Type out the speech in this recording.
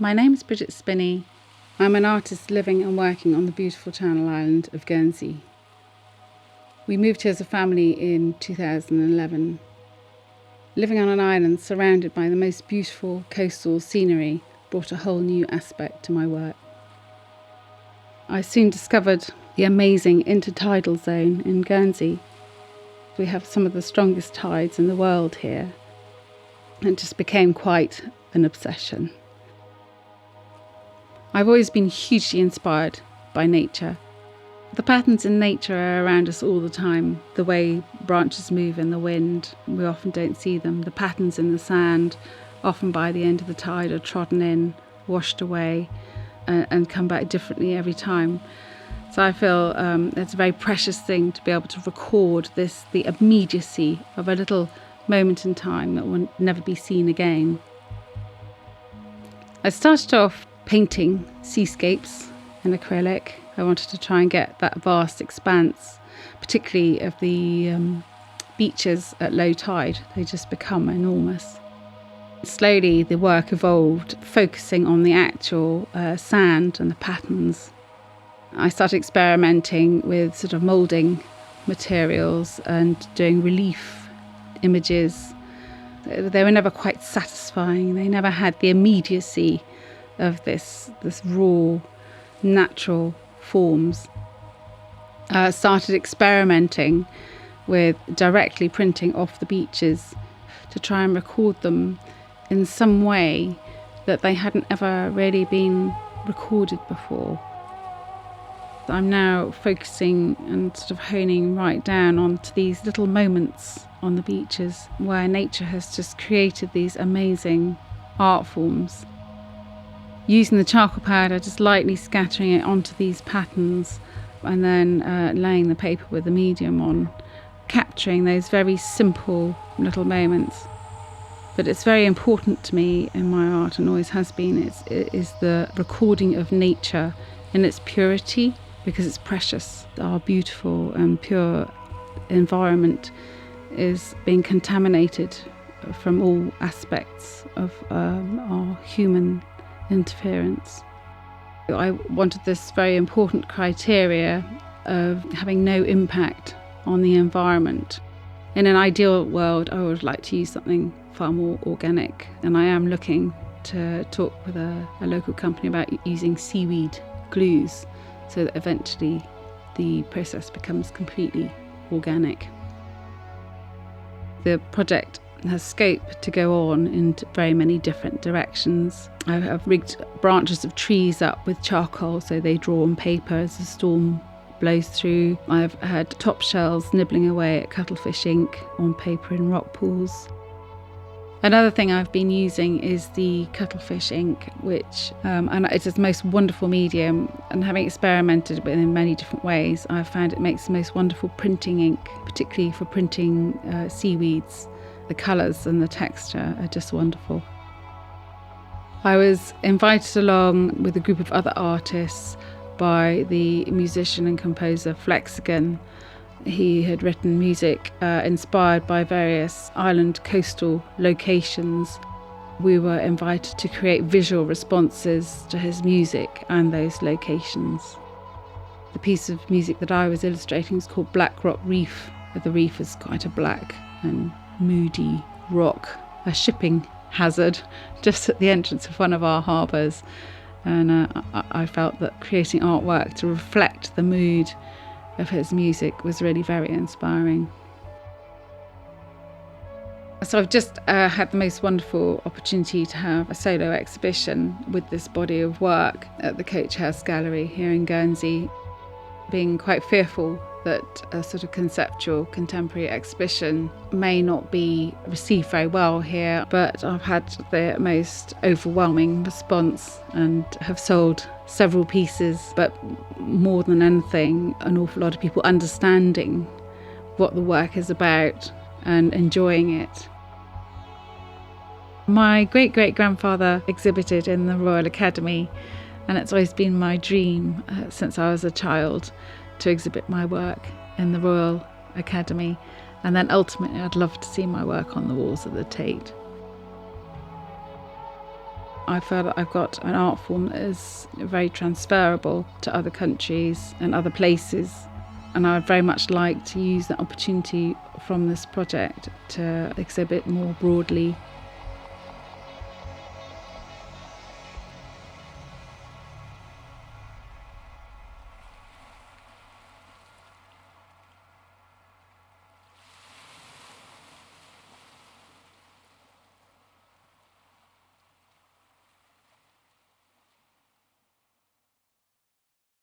My name is Bridget Spinney. I'm an artist living and working on the beautiful Channel Island of Guernsey. We moved here as a family in 2011. Living on an island surrounded by the most beautiful coastal scenery brought a whole new aspect to my work. I soon discovered the amazing intertidal zone in Guernsey. We have some of the strongest tides in the world here, and it just became quite an obsession. I've always been hugely inspired by nature. The patterns in nature are around us all the time. The way branches move in the wind, we often don't see them. The patterns in the sand, often by the end of the tide, are trodden in, washed away, and come back differently every time. So I feel it's a very precious thing to be able to record the immediacy of a little moment in time that will never be seen again. I started off painting seascapes in acrylic. I wanted to try and get that vast expanse, particularly of the beaches at low tide. They just become enormous. Slowly the work evolved, focusing on the actual sand and the patterns. I started experimenting with sort of moulding materials and doing relief images. They were never quite satisfying. They never had the immediacy of this raw, natural forms. Started experimenting with directly printing off the beaches to try and record them in some way that they hadn't ever really been recorded before. I'm now focusing and sort of honing right down onto these little moments on the beaches where nature has just created these amazing art forms. Using the charcoal powder, just lightly scattering it onto these patterns and then laying the paper with the medium on, capturing those very simple little moments. But it's very important to me in my art, and always has been, is the recording of nature in its purity, because it's precious. Our beautiful and pure environment is being contaminated from all aspects of our human interference. I wanted this very important criteria of having no impact on the environment. In an ideal world, I would like to use something far more organic, and I am looking to talk with a local company about using seaweed glues so that eventually the process becomes completely organic. The project has scope to go on in very many different directions. I have rigged branches of trees up with charcoal so they draw on paper as the storm blows through. I've had top shells nibbling away at cuttlefish ink on paper in rock pools. Another thing I've been using is the cuttlefish ink, which and it's the most wonderful medium, and having experimented with it in many different ways, I've found it makes the most wonderful printing ink, particularly for printing seaweeds. The colours and the texture are just wonderful. I was invited along with a group of other artists by the musician and composer Flexigan. He had written music inspired by various island coastal locations. We were invited to create visual responses to his music and those locations. The piece of music that I was illustrating is called Black Rock Reef. The reef is quite a black and moody rock, a shipping hazard just at the entrance of one of our harbours. And I felt that creating artwork to reflect the mood of his music was really very inspiring. So I've just had the most wonderful opportunity to have a solo exhibition with this body of work at the Coach House Gallery here in Guernsey. Being quite fearful that a sort of conceptual contemporary exhibition may not be received very well here, but I've had the most overwhelming response and have sold several pieces, but more than anything, an awful lot of people understanding what the work is about and enjoying it. My great-great-grandfather exhibited in the Royal Academy, and it's always been my dream since I was a child to exhibit my work in the Royal Academy, and then ultimately I'd love to see my work on the walls of the Tate. I feel that I've got an art form that is very transferable to other countries and other places. And I'd very much like to use that opportunity from this project to exhibit more broadly